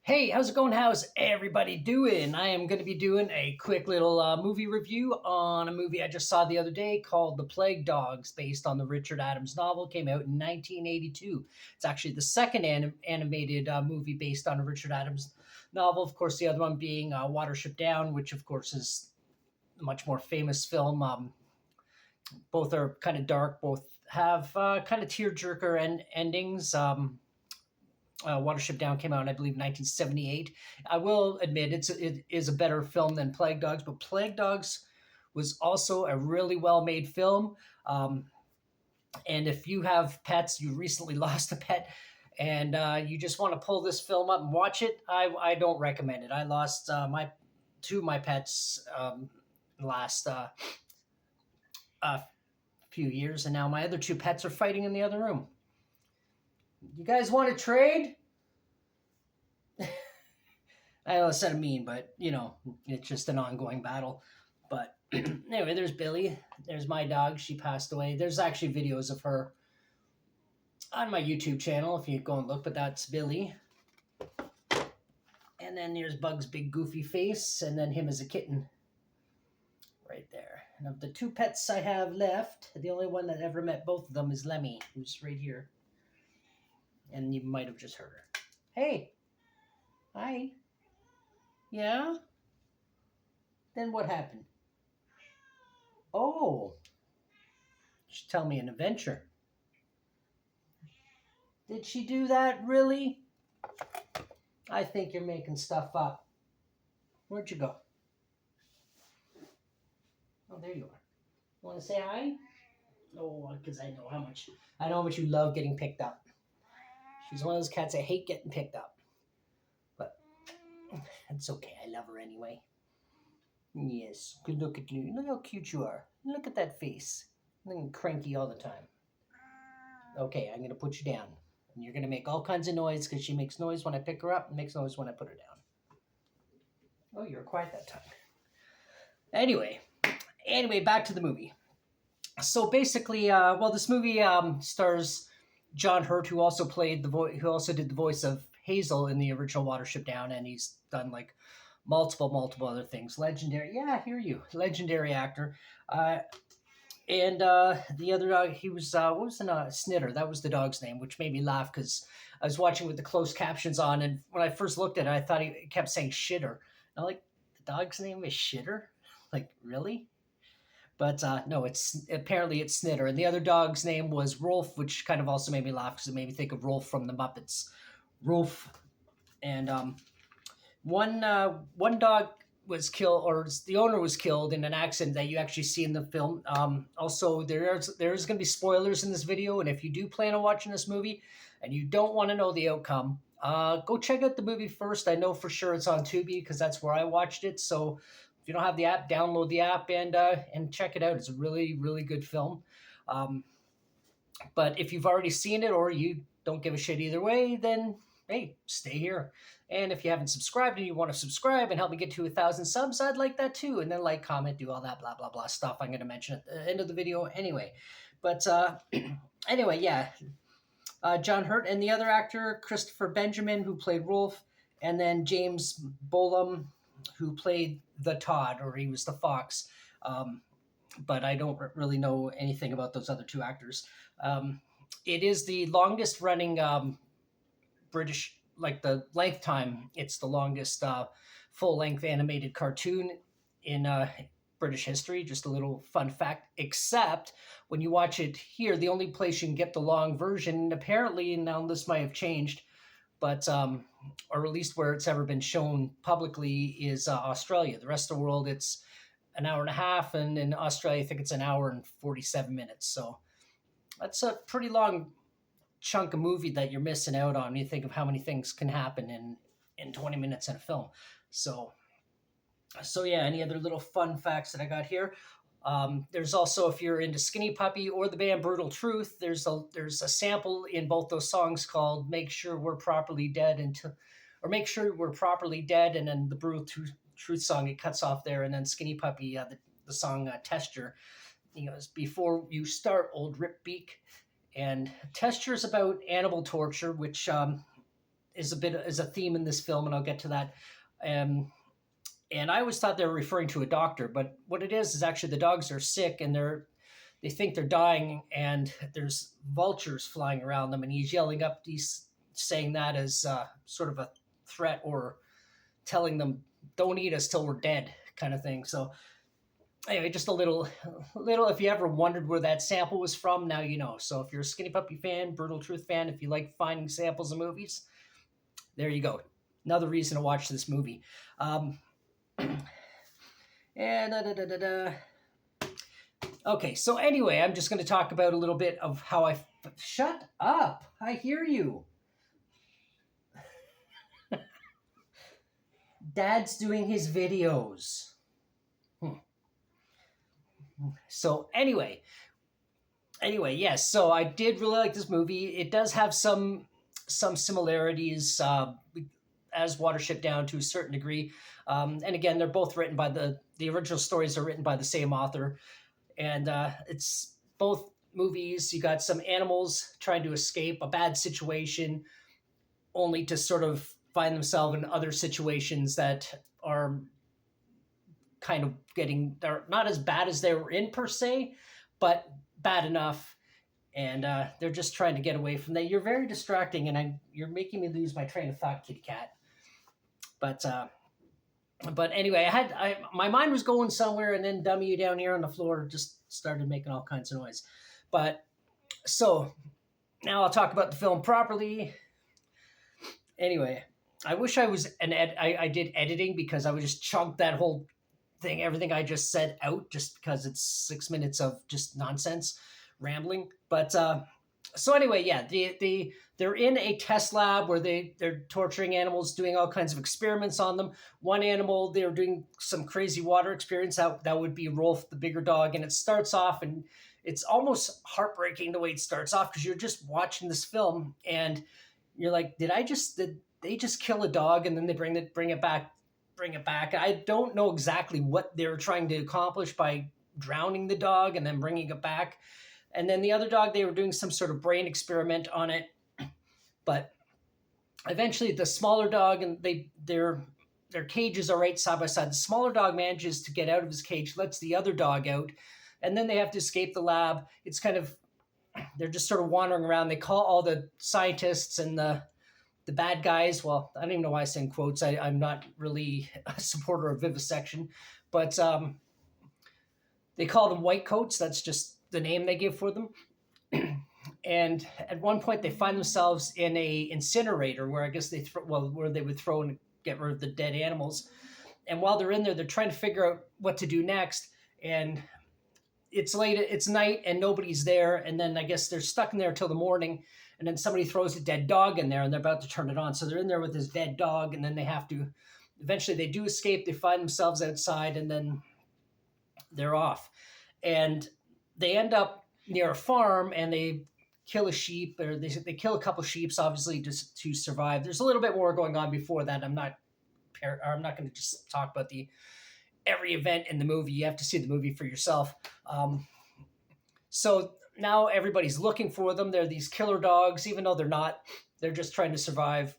Hey, how's it going? How's everybody doing? I am going to be doing a quick little movie review on a movie I just saw the other day called The Plague Dogs, based on the Richard Adams novel. Came out in 1982. It's actually the second animated movie based on a Richard Adams novel. Of course, the other one being Watership Down, which of course is a much more famous film. Both are kind of dark. Both have kind of tearjerker endings. Watership Down came out in, I believe, 1978. I will admit it is a better film than Plague Dogs, but Plague Dogs was also a really well made film. Um, and if you have pets, you recently lost a pet, and you just want to pull this film up and watch it, I don't recommend it. I lost my two of my pets last uh, few years, and now my other two pets are fighting in the other room. You guys want to trade? I know it's kind of mean, but it's just an ongoing battle. But anyway, there's Billy. There's my dog. She passed away. There's actually videos of her on my YouTube channel if you go and look, but that's Billy. And then there's Bug's big goofy face, and then him as a kitten right there. And of the two pets I have left, the only one that ever met both of them is Lemmy, who's right here. And you might have just heard her. Hey. Hi. Yeah? Then what happened? Oh. She tell me an adventure. Did she do that, really? I think you're making stuff up. Where'd you go? Oh, there you are. Want to say hi? Oh, because I know how much you love getting picked up. She's one of those cats I hate getting picked up. But it's okay. I love her anyway. Yes. Good look at you. Look how cute you are. Look at that face. I'm cranky all the time. Okay, I'm going to put you down. And you're going to make all kinds of noise because she makes noise when I pick her up and makes noise when I put her down. Oh, you were quiet that time. Anyway, back to the movie. So basically, this movie stars John Hurt, who also who also did the voice of Hazel in the original Watership Down, and he's done like multiple other things. Legendary, yeah, I hear you. Legendary actor. And the other dog, he was what was the Snitter? That was the dog's name, which made me laugh because I was watching with the closed captions on, and when I first looked at it, I thought he kept saying Shitter. And I'm like, the dog's name is Shitter? Like, really? But no, it's Snitter, and the other dog's name was Rolf, which kind of also made me laugh because it made me think of Rolf from the Muppets. Rolf, and one dog was killed, or the owner was killed in an accident that you actually see in the film. Also, there's going to be spoilers in this video, and if you do plan on watching this movie and you don't want to know the outcome, go check out the movie first. I know for sure it's on Tubi because that's where I watched it. So if you don't have the app, download the app and check it out. It's a really good film. But if you've already seen it or you don't give a shit either way, then hey, stay here. And if you haven't subscribed and you want to subscribe and help me get to 1,000 subs, I'd like that too. And then like, comment, do all that blah blah stuff I'm going to mention at the end of the video anyway. But anyway, yeah. John Hurt and the other actor, Christopher Benjamin, who played Rolf, and then James Bolam, who played the Todd, or he was the fox. But I don't really know anything about those other two actors. It is the longest running British, like the length time, it's the longest full-length animated cartoon in British history. Just a little fun fact, except when you watch it here, the only place you can get the long version, apparently, now this might have changed, but or at least where it's ever been shown publicly, is Australia. The rest of the world, it's an hour and a half, and in Australia, I think it's an hour and 47 minutes. So that's a pretty long chunk of movie that you're missing out on. You think of how many things can happen in 20 minutes in a film. So yeah, any other little fun facts that I got here? There's also, if you're into Skinny Puppy or the band Brutal Truth, there's a sample in both those songs called "Make Sure We're Properly Dead" or "Make Sure We're Properly Dead," and then the Brutal Truth song, it cuts off there, and then Skinny Puppy, the song "Testure," is "Before you start, old Rip Beak." And Testure is about animal torture, which is a theme in this film, and I'll get to that. And I always thought they were referring to a doctor, but what it is actually the dogs are sick and they think they're dying, and there's vultures flying around them, and he's yelling up, he's saying that as sort of a threat, or telling them, "Don't eat us till we're dead," kind of thing. So anyway, just a little. If you ever wondered where that sample was from, now you know. So if you're a Skinny Puppy fan, Brutal Truth fan, if you like finding samples of movies, there you go. Another reason to watch this movie. And okay, so anyway, I'm just going to talk about a little bit of how I. Shut up! I hear you. Dad's doing his videos. So anyway, yes. So I did really like this movie. It does have some similarities as Watership Down to a certain degree. And again, they're both written by the original stories are written by the same author. And it's both movies. You got some animals trying to escape a bad situation, only to sort of find themselves in other situations that are kind of they're not as bad as they were in per se, but bad enough. And they're just trying to get away from that. You're very distracting, and you're making me lose my train of thought, kitty cat. But anyway, my mind was going somewhere, and then dummy, you down here on the floor just started making all kinds of noise. But so now I'll talk about the film properly. Anyway, I wish I was I did editing, because I would just chunk that whole thing, everything I just said out, just because it's 6 minutes of just nonsense rambling. But so anyway, yeah, they're in a test lab where they're torturing animals, doing all kinds of experiments on them. One animal, they're doing some crazy water experience. That would be Rolf, the bigger dog, and it starts off, and it's almost heartbreaking the way it starts off, because you're just watching this film and you're like, did they just kill a dog and then they bring it back? I don't know exactly what they were trying to accomplish by drowning the dog and then bringing it back. And then the other dog, they were doing some sort of brain experiment on it. But eventually the smaller dog, and their cages are right side by side. The smaller dog manages to get out of his cage, lets the other dog out, and then they have to escape the lab. It's kind of, they're just sort of wandering around. They call all the scientists and the bad guys. Well, I don't even know why I say in quotes. I'm not really a supporter of vivisection, but they call them white coats. That's just the name they give for them. And at one point they find themselves in a incinerator where I guess where they would throw and get rid of the dead animals. And while they're in there, they're trying to figure out what to do next. And it's night and nobody's there. And then I guess they're stuck in there until the morning. And then somebody throws a dead dog in there and they're about to turn it on. So they're in there with this dead dog, and then eventually they do escape. They find themselves outside, and then they're off. And they end up near a farm, and they kill a sheep, or they kill a couple sheep, obviously, just to survive. There's a little bit more going on before that. I'm not going to just talk about every event in the movie. You have to see the movie for yourself. So now everybody's looking for them. They're these killer dogs, even though they're not. They're just trying to survive.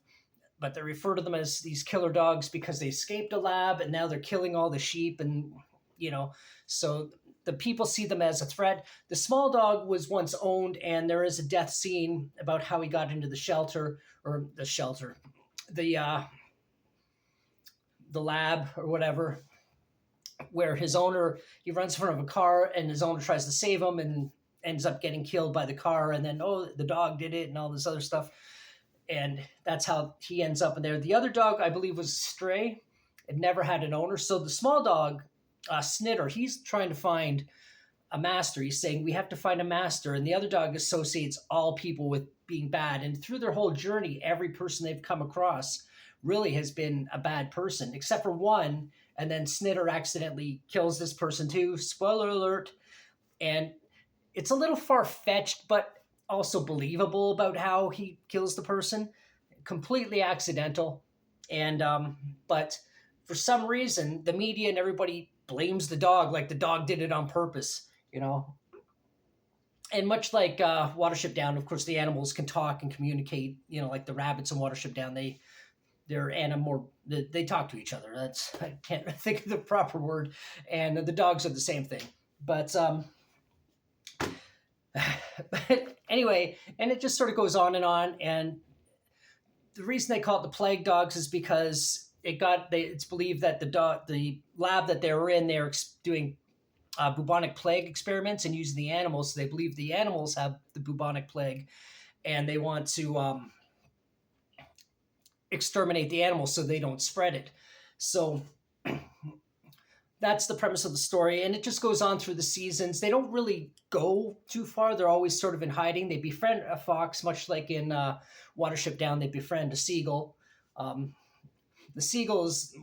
But they refer to them as these killer dogs because they escaped a lab, and now they're killing all the sheep, and so the people see them as a threat. The small dog was once owned, and there is a death scene about how he got into the lab or whatever, where his owner, he runs in front of a car, and his owner tries to save him and ends up getting killed by the car. And then, the dog did it and all this other stuff. And that's how he ends up in there. The other dog, I believe, was stray. It never had an owner. So the small dog, Snitter, he's trying to find a master. He's saying, we have to find a master. And the other dog associates all people with being bad. And through their whole journey, every person they've come across really has been a bad person, except for one. And then Snitter accidentally kills this person too. Spoiler alert. And it's a little far-fetched, but also believable about how he kills the person. Completely accidental. And but for some reason, the media and everybody blames the dog, like the dog did it on purpose, And much like Watership Down, of course, the animals can talk and communicate. You know, like the rabbits in Watership Down, they're animal. They talk to each other. That's I can't think of the proper word. And the dogs are the same thing. But but anyway, and it just sort of goes on and on. And the reason they call it the plague dogs is because it's believed that the lab that they were in, they're doing bubonic plague experiments and using the animals. So they believe the animals have the bubonic plague, and they want to exterminate the animals so they don't spread it. So that's the premise of the story, and it just goes on through the seasons. They don't really go too far. They're always sort of in hiding. They befriend a fox, much like in Watership Down. They befriend a seagull. The seagull is,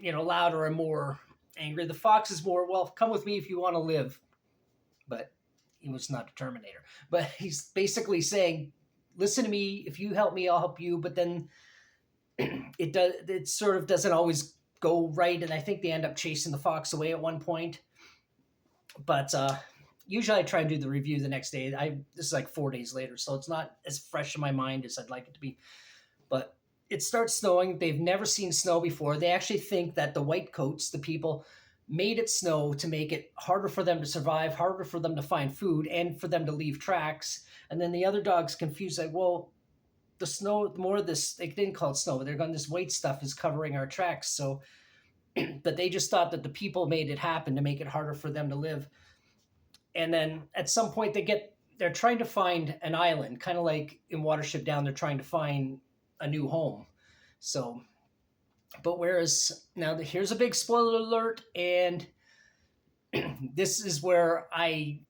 louder and more angry. The fox is more, well, come with me if you want to live. But he was not a Terminator. But he's basically saying, listen to me. If you help me, I'll help you. But then it sort of doesn't always go right, and I think they end up chasing the fox away at one point. But usually I try and do the review the next day. This is like 4 days later, so it's not as fresh in my mind as I'd like it to be. But it starts snowing. They've never seen snow before. They actually think that the white coats, the people, made it snow to make it harder for them to survive, harder for them to find food, and for them to leave tracks. And then the other dog's confused, like, well, the snow, more of this, they didn't call it snow, but they're going, this white stuff is covering our tracks. So, but they just thought that the people made it happen to make it harder for them to live. And then at some point they're trying to find an island, kind of like in Watership Down, they're trying to find a new home. So, but whereas now here's a big spoiler alert, and this is where I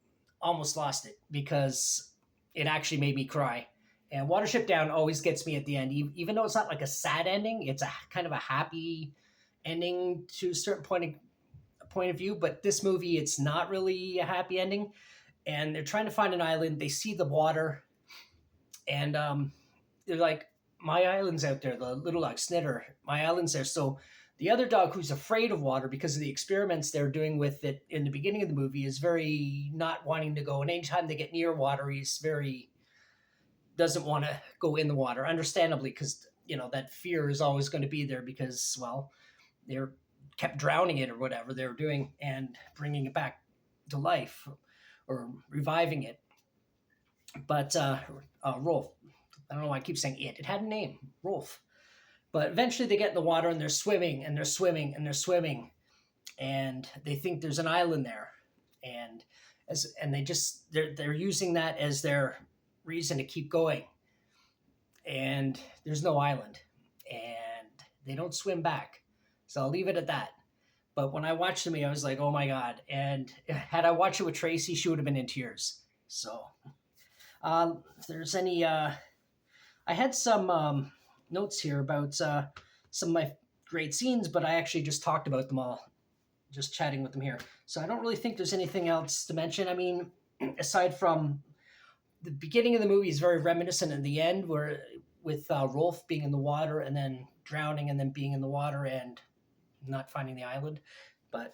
almost lost it because it actually made me cry. And Watership Down always gets me at the end, even though it's not like a sad ending. It's a kind of a happy ending to a certain point of view. But this movie, it's not really a happy ending. And they're trying to find an island. They see the water, and they're like, "My island's out there." The little dog Snitter, "My island's there." So the other dog, who's afraid of water because of the experiments they're doing with it in the beginning of the movie, is very not wanting to go. And anytime they get near water, he's very doesn't want to go in the water, understandably, because that fear is always going to be there because, well, they're kept drowning it or whatever they were doing and bringing it back to life or reviving it. But Rolf, I don't know why I keep saying it had a name, Rolf. But eventually they get in the water and they're swimming and they're swimming and they're swimming, and they think there's an island there, and they're using that as their reason to keep going. And there's no island, and they don't swim back. So I'll leave it at that. But when I watched the movie, I was like, oh my God. And had I watched it with Tracy, she would have been in tears. So if there's any, I had some notes here about some of my great scenes, but I actually just talked about them all, just chatting with them here. So I don't really think there's anything else to mention. I mean, aside from the beginning of the movie is very reminiscent in the end, where with Rolf being in the water and then drowning and then being in the water and not finding the island. But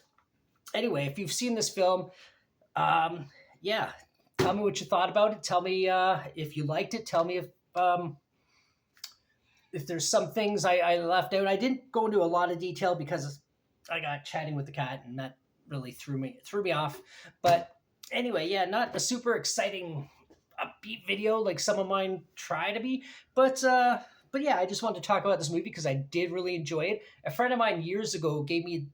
anyway, if you've seen this film, yeah, tell me what you thought about it. Tell me if you liked it. Tell me if there's some things I left out. I didn't go into a lot of detail because I got chatting with the cat, and that really threw me off. But anyway, yeah, not a super exciting upbeat video like some of mine try to be, but yeah, I just wanted to talk about this movie because I did really enjoy it. A friend of mine years ago gave me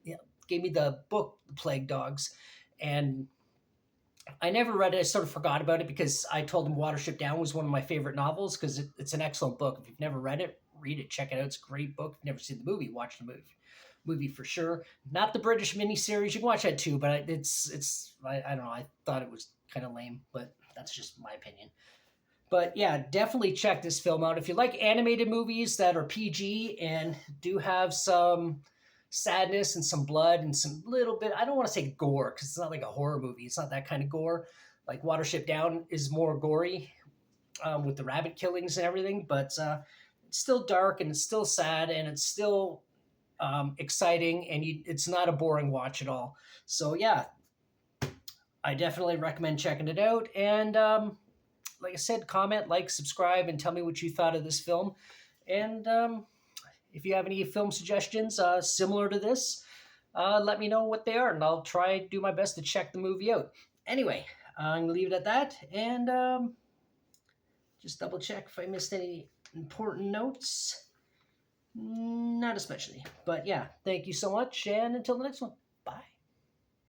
the book The Plague Dogs, and I never read it. I sort of forgot about it because I told him Watership Down was one of my favorite novels because it's an excellent book. If you've never read it, read it, check it out. It's a great book. If you've never seen the movie, watch the movie for sure. Not the British miniseries. You can watch that too, but it's I don't know. I thought it was kind of lame, but that's just my opinion. But yeah, definitely check this film out. If you like animated movies that are PG and do have some sadness and some blood and some little bit, I don't want to say gore because it's not like a horror movie. It's not that kind of gore. Like Watership Down is more gory with the rabbit killings and everything, but it's still dark and it's still sad and it's still exciting, and it's not a boring watch at all. So yeah, I definitely recommend checking it out. And like I said, comment, like, subscribe, and tell me what you thought of this film. And if you have any film suggestions similar to this, let me know what they are, and I'll try to do my best to check the movie out. Anyway, I'm going to leave it at that, and just double check if I missed any important notes. Not especially. But yeah, thank you so much, and until the next one.